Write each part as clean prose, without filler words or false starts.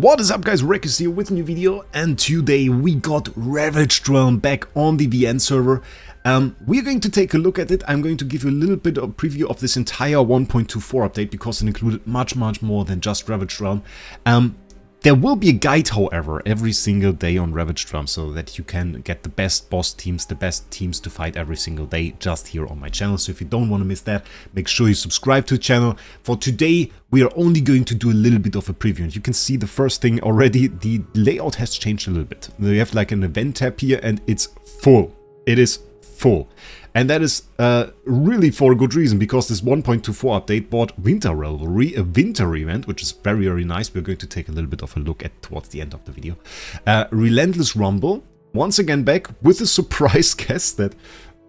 What is up guys, Wraec is here with a new video, and today we got Ravaged Realm back on the VN server. We're going to take a look at it. I'm going to give you a little bit of a preview of this entire 1.24 update because it included much more than just Ravaged Realm. There will be a guide, however, every single day on Ravaged Realm so that you can get the best boss teams, the best teams to fight every single day just here on my channel. So if you don't want to miss that, make sure you subscribe to the channel. For today, we are only going to do a little bit of a preview. And you can see the first thing already, the layout has changed a little bit. We have like an event tab here and it's full. It is full. And that is really for a good reason, because this 1.24 update brought Winter Revelry, a winter event, which is very nice. We're going to take a little bit of a look at towards the end of the video. Relentless Rumble, once again back with a surprise guest that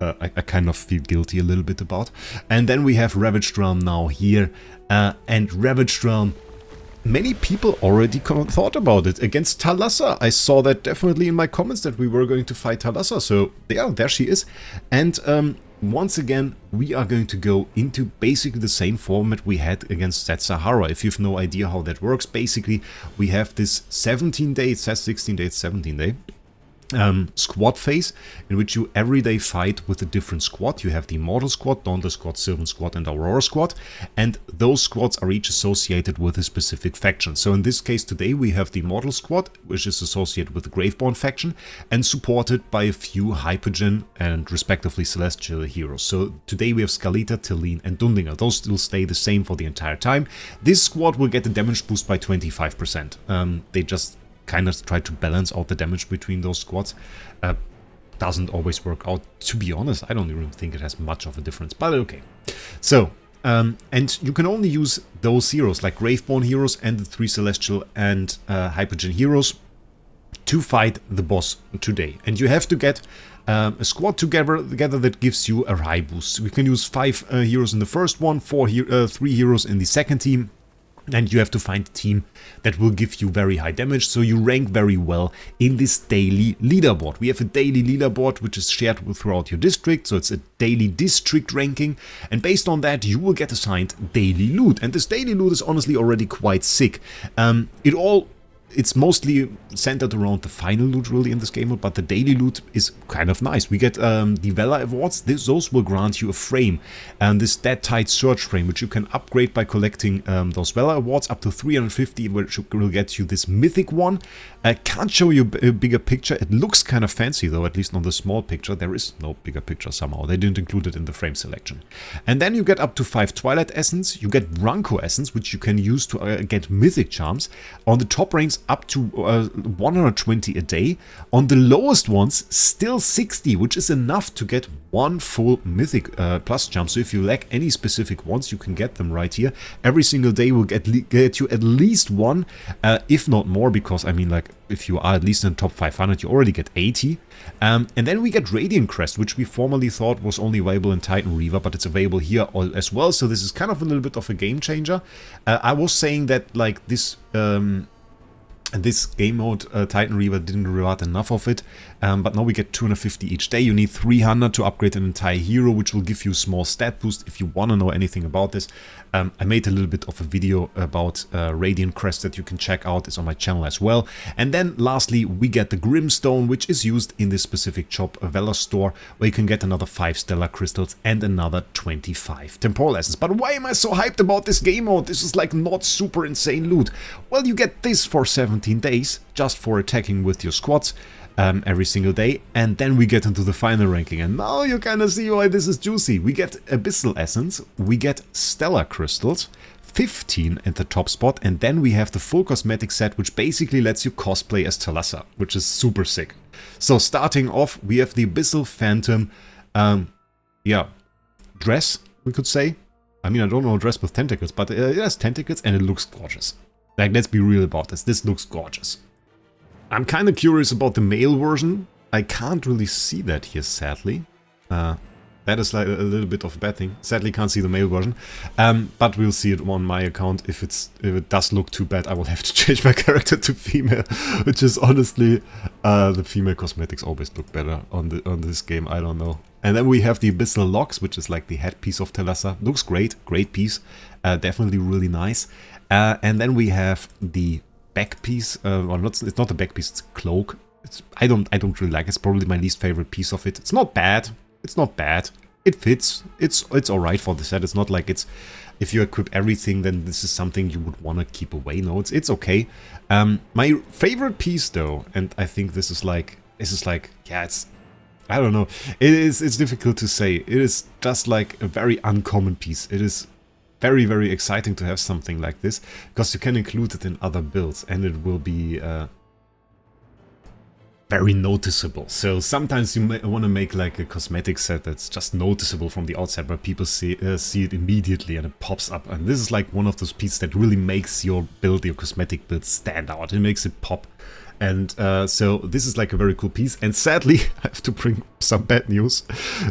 I kind of feel guilty a little bit about. And then we have Ravaged Realm now here. And Ravaged Realm, many people already thought about it against Thalassa. I saw that definitely in my comments that we were going to fight Thalassa. So yeah, there she is. And once again, we are going to go into basically the same format we had against Sahara. If you have no idea how that works, basically we have this 17-day, it says 16 days, 17-day. Squad phase in which you every day fight with a different squad. You have the Immortal Squad, Dauntless Squad, Sylvan Squad and Aurora Squad, and those squads are each associated with a specific faction. So in this case today we have the Immortal Squad, which is associated with the Graveborn faction and supported by a few Hypogean and respectively Celestial heroes. So today we have Skalita, Tillene and Dundinger. Those will stay the same for the entire time. This squad will get a damage boost by 25%. They just kind of try to balance out the damage between those squads. Doesn't always work out, to be honest. I don't even think it has much of a difference, but okay. So, and you can only use those heroes, like Graveborn heroes and the 3 Celestial and Hypogean heroes, to fight the boss today. And you have to get a squad together that gives you a high boost. We can use 5 heroes in the first one, 3 heroes in the second team. And you have to find a team that will give you very high damage, so you rank very well in this daily leaderboard. We have a daily leaderboard which is shared throughout your district, so it's a daily district ranking, and based on that you will get assigned daily loot. And this daily loot is honestly already quite sick. It's mostly centered around the final loot really in this game mode, but the daily loot is kind of nice. We get the Valor Awards. Those will grant you a frame, and this Dead Tide Search frame, which you can upgrade by collecting those Valor Awards up to 350, which will get you this mythic one. I can't show you a bigger picture. It looks kind of fancy though, at least on the small picture. There is no bigger picture somehow. They didn't include it in the frame selection. And then you get up to 5 Twilight Essence. You get Branko Essence, which you can use to get mythic charms. On the top ranks, up to 120 a day. On the lowest ones, still 60, which is enough to get 1 full mythic plus charm. So if you lack any specific ones, you can get them right here. Every single day will get you at least 1, if not more, because I mean, like, if you are at least in the top 500, you already get 80. And then we get Radiant Crest, which we formerly thought was only available in Titan Reaver, but it's available here as well. So this is kind of a little bit of a game changer. I was saying that like this game mode, Titan Reaver, didn't reward enough of it, but now we get 250 each day. You need 300 to upgrade an entire hero, which will give you a small stat boost. If you want to know anything about this, I made a little bit of a video about Radiant Crest that you can check out. It's on my channel as well. And then lastly, we get the Grimstone, which is used in this specific shop, Valor store, where you can get another 5 Stellar Crystals and another 25 Temporal Essence. But why am I so hyped about this game mode? This is like not super insane loot. Well, you get this for 17 days just for attacking with your squads every single day, and then we get into the final ranking, and now you kind of see why this is juicy. We get Abyssal Essence, we get Stellar Crystals, 15 at the top spot, and then we have the full cosmetic set, which basically lets you cosplay as Thalassa, which is super sick. So starting off, we have the Abyssal Phantom, dress, we could say. I mean, I don't know a dress with tentacles, but it has tentacles and it looks gorgeous. Like, let's be real about this. This looks gorgeous. I'm kind of curious about the male version. I can't really see that here, sadly. That is like a little bit of a bad thing. Sadly, can't see the male version. But we'll see it on my account. If it does look too bad, I will have to change my character to female. Which is honestly, the female cosmetics always look better on this game. I don't know. And then we have the Abyssal Locks, which is like the headpiece of Thalassa. Looks great. Great piece. Definitely really nice. And then we have the back piece, or not, it's not a back piece, it's a cloak. I don't really like it. It's probably my least favorite piece of it. It's not bad. It's not bad. It fits. It's alright for the set. It's not like it's, if you equip everything, then this is something you would want to keep away. No, it's okay. My favorite piece though, and I think this is like, yeah, it's, I don't know. It's difficult to say. It is just like a very uncommon piece. It is very, very exciting to have something like this, because you can include it in other builds, and it will be very noticeable. So sometimes you want to make like a cosmetic set that's just noticeable from the outside, where people see it immediately and it pops up. And this is like one of those pieces that really makes your build, your cosmetic build, stand out. It makes it pop. And so this is like a very cool piece, and sadly I have to bring some bad news.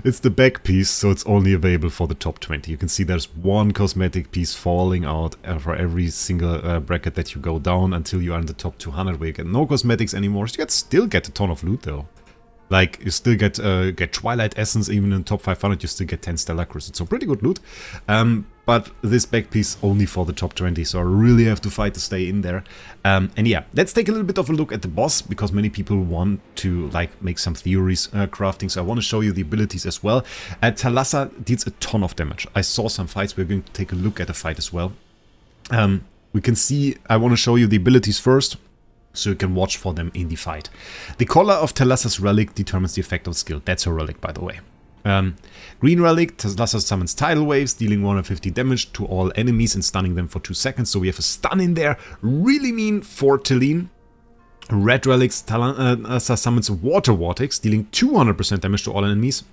It's the back piece, so it's only available for the top 20. You can see there's one cosmetic piece falling out for every single bracket that you go down until you are in the top 200, where you get no cosmetics anymore. So you still get a ton of loot though. Like, you still get Twilight Essence, even in the top 500 you still get 10 Stellar Crystals, so pretty good loot. But this back piece only for the top 20, so I really have to fight to stay in there. And yeah, let's take a little bit of a look at the boss, because many people want to like make some theories crafting, so I want to show you the abilities as well. Thalassa deals a ton of damage. I saw some fights, we're going to take a look at a fight as well. We can see, I want to show you the abilities first, so you can watch for them in the fight. The color of Thalassa's relic determines the effect of skill. That's her relic, by the way. Green relic, Thalassa summons tidal waves, dealing 150 damage to all enemies and stunning them for 2 seconds. So we have a stun in there, really mean for Talene. Red relics, Thalassa summons water vortex, dealing 200% damage to all enemies,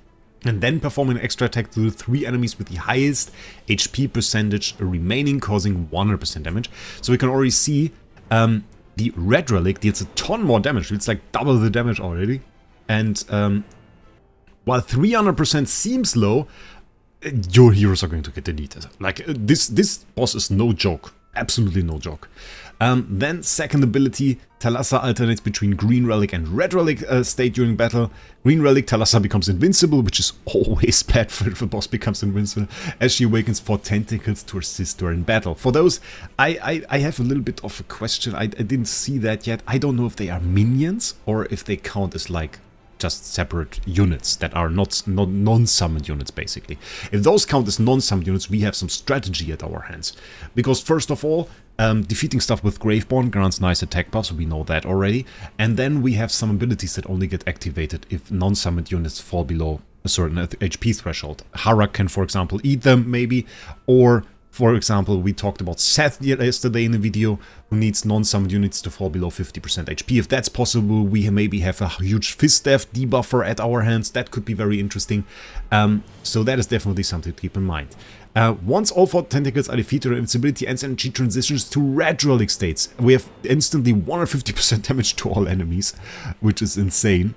and then performing an extra attack to the 3 enemies with the highest HP percentage remaining, causing 100% damage. So we can already see the red relic deals a ton more damage. It's like double the damage already. And while 300% seems low, your heroes are going to get deleted. Like, this boss is no joke. Absolutely no joke. Then second ability, Thalassa alternates between green relic and red relic state during battle. Green relic, Thalassa becomes invincible, which is always bad if the boss becomes invincible, as she awakens 4 tentacles to assist her in battle. For those, I have a little bit of a question. I didn't see that yet. I don't know if they are minions or if they count as like just separate units that are not non-summoned units, basically. If those count as non-summoned units, we have some strategy at our hands. Because first of all, defeating stuff with Graveborn grants nice attack buffs, we know that already. And then we have some abilities that only get activated if non-summoned units fall below a certain HP threshold. Harak can, for example, eat them, maybe, or for example, we talked about Seth yesterday in the video, who needs non-summoned units to fall below 50% HP. If that's possible, we maybe have a huge Fist Death debuffer at our hands. That could be very interesting. So that is definitely something to keep in mind. Once all 4 tentacles are defeated, her invincibility ends and she transitions to red relic states. We have instantly 150% damage to all enemies, which is insane.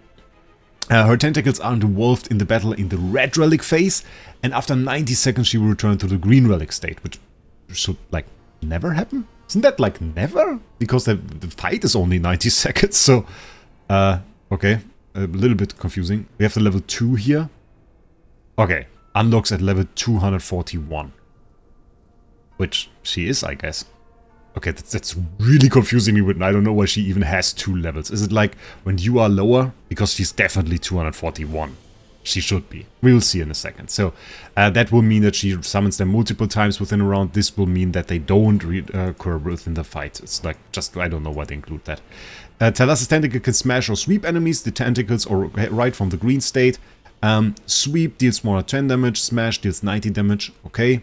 Her tentacles are involved in the battle in the red relic phase, and after 90 seconds she will return to the green relic state, which should like never happen? Isn't that like never? Because the fight is only 90 seconds, so okay, a little bit confusing. We have the level 2 here. Okay, unlocks at level 241, which she is, I guess. Okay, that's really confusing me, I don't know why she even has 2 levels. Is it like when you are lower? Because she's definitely 241. She should be. We'll see in a second. So that will mean that she summons them multiple times within a round. This will mean that they don't occur within the fight. It's like, just, I don't know why they include that. Thalassa's tentacle can smash or sweep enemies. The tentacles are right from the green state. Sweep deals more than 10 damage. Smash deals 90 damage. Okay.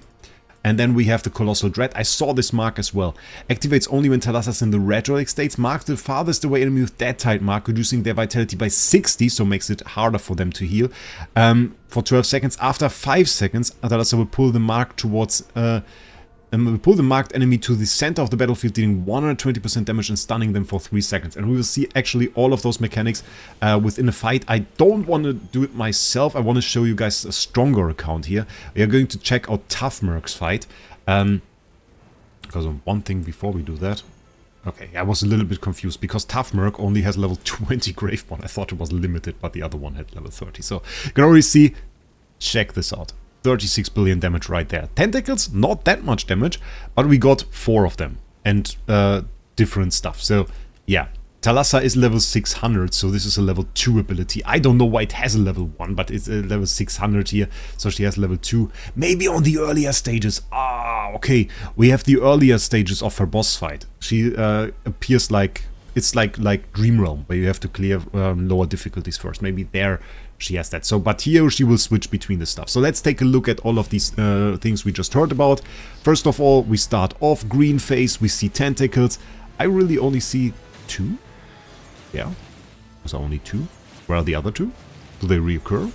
And then we have the Colossal Dread. I saw this mark as well. Activates only when Thalassa's in the red relic states. Marks the farthest away enemy with that type mark, reducing their vitality by 60, so makes it harder for them to heal. For 12 seconds. After 5 seconds, Thalassa will pull the mark towards... will pull the marked enemy to the center of the battlefield, dealing 120% damage and stunning them for 3 seconds. And we will see actually all of those mechanics within a fight. I don't want to do it myself. I want to show you guys a stronger account here. We are going to check out Tough Merc's fight. Because of one thing before we do that. Okay, I was a little bit confused because Tough Merc only has level 20 Graveborn. I thought it was limited, but the other one had level 30. So you can already see, check this out. 36 billion damage right there. Tentacles, not that much damage, but we got 4 of them. And different stuff. So yeah, Thalassa is level 600, so this is a level 2 ability. I don't know why it has a level 1, but it's a level 600 here, so she has level 2. Maybe on the earlier stages. Okay, we have the earlier stages of her boss fight. She appears like, it's like Dream Realm, where you have to clear lower difficulties first. Maybe there she has that. So, but here she will switch between the stuff. So let's take a look at all of these things we just heard about. First of all, we start off green face, we see tentacles. I really only see 2. Yeah, there's only 2. Where are the other 2? Do they reoccur?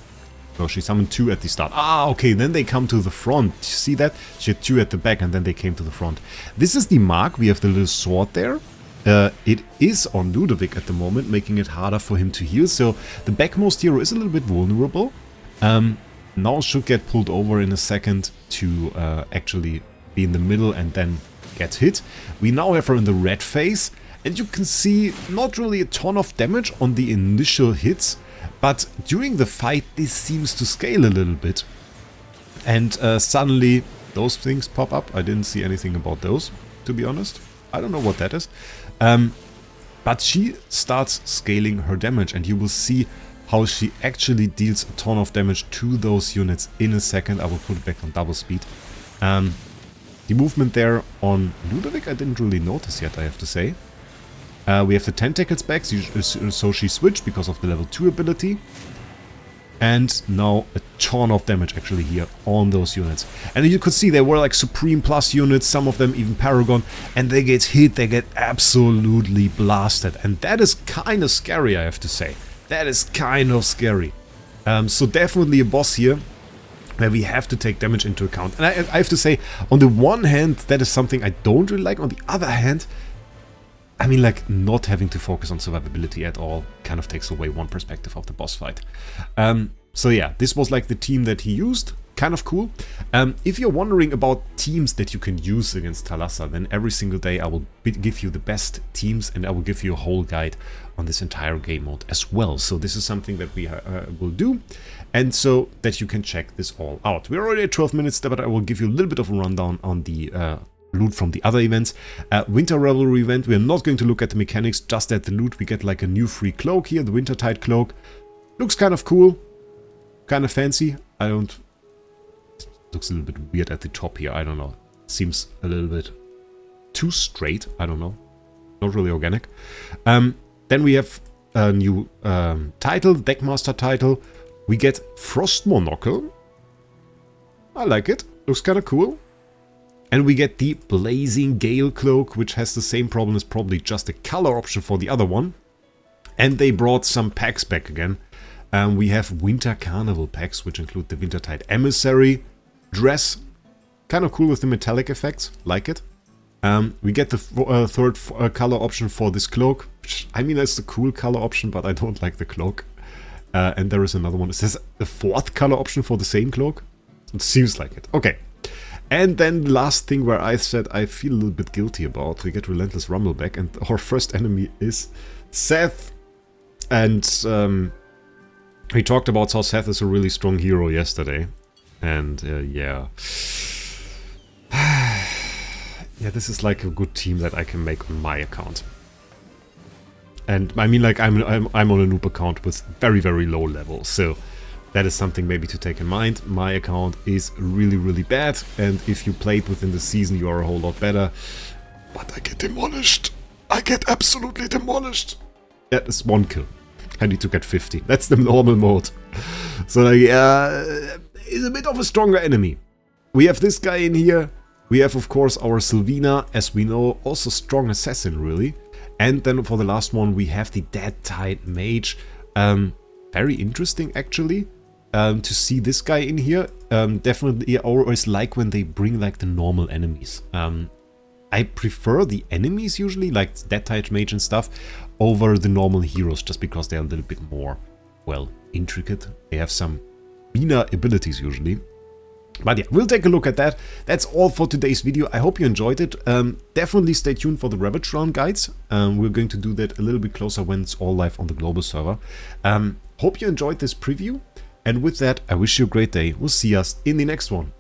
No, she summoned 2 at the start. Okay, then they come to the front. See that? She had 2 at the back and then they came to the front. This is the mark. We have the little sword there. It is on Ludovic at the moment, making it harder for him to heal. So the backmost hero is a little bit vulnerable. Now should get pulled over in a second to actually be in the middle and then get hit. We now have her in the red phase. And you can see not really a ton of damage on the initial hits, but during the fight this seems to scale a little bit. And suddenly those things pop up. I didn't see anything about those, to be honest. I don't know what that is. But she starts scaling her damage, and you will see how she actually deals a ton of damage to those units in a second. I will put it back on double speed. The movement there on Ludovic I didn't really notice yet, I have to say. We have the tentacles back, so she switched because of the level 2 ability. And now a ton of damage actually here on those units. And you could see they were like Supreme Plus units, some of them even Paragon. And they get hit, they get absolutely blasted. And that is kind of scary, I have to say. That is kind of scary. So definitely a boss here where we have to take damage into account. And I have to say, on the one hand, that is something I don't really like. On the other hand, I mean, like, not having to focus on survivability at all kind of takes away one perspective of the boss fight. So yeah, this was like the team that he used. Kind of cool. If you're wondering about teams that you can use against Thalassa, then every single day I will give you the best teams, and I will give you a whole guide on this entire game mode as well. So this is something that we will do, and so that you can check this all out. We're already at 12 minutes, but I will give you a little bit of a rundown on the loot from the other events. Winter Revelry event, we're not going to look at the mechanics, just at the loot. We get like a new free cloak here, the Wintertide cloak. Looks kind of cool, kind of fancy. Looks a little bit weird at the top here, I don't know. Seems a little bit too straight, I don't know. Not really organic. Then we have a new title, Deckmaster title. We get Frost Monocle. I like it, looks kind of cool. And we get the Blazing Gale Cloak, which has the same problem as probably just a color option for the other one. And they brought some packs back again. We have Winter Carnival packs, which include the Wintertide Emissary dress. Kind of cool with the metallic effects, like it. We get the third color option for this cloak. Which, I mean, that's the cool color option, but I don't like the cloak. And there is another one. It says the fourth color option for the same cloak. It seems like it. Okay. And then the last thing where I said I feel a little bit guilty about, we get Relentless Rumble back, and our first enemy is Seth. And we talked about how Seth is a really strong hero yesterday. And yeah. Yeah, this is like a good team that I can make on my account. And I mean, like, I'm on a noob account with very, very low level, so that is something maybe to take in mind. My account is really, really bad, and if you played within the season, you are a whole lot better. But I get demolished. I get absolutely demolished. That is 1 kill. I need to get 50. That's the normal mode. So, like, is a bit of a stronger enemy. We have this guy in here. We have, of course, our Sylvina, as we know, also strong assassin, really. And then for the last one, we have the Dead Tide Mage. Very interesting, actually. To see this guy in here. Definitely, I always like when they bring like the normal enemies. I prefer the enemies usually, like Dead Tide Mage and stuff, over the normal heroes, just because they're a little bit more, well, intricate. They have some meaner abilities usually. But yeah, we'll take a look at that. That's all for today's video. I hope you enjoyed it. Definitely stay tuned for the Ravaged Realm guides. We're going to do that a little bit closer when it's all live on the global server. Hope you enjoyed this preview. And with that, I wish you a great day. We'll see us in the next one.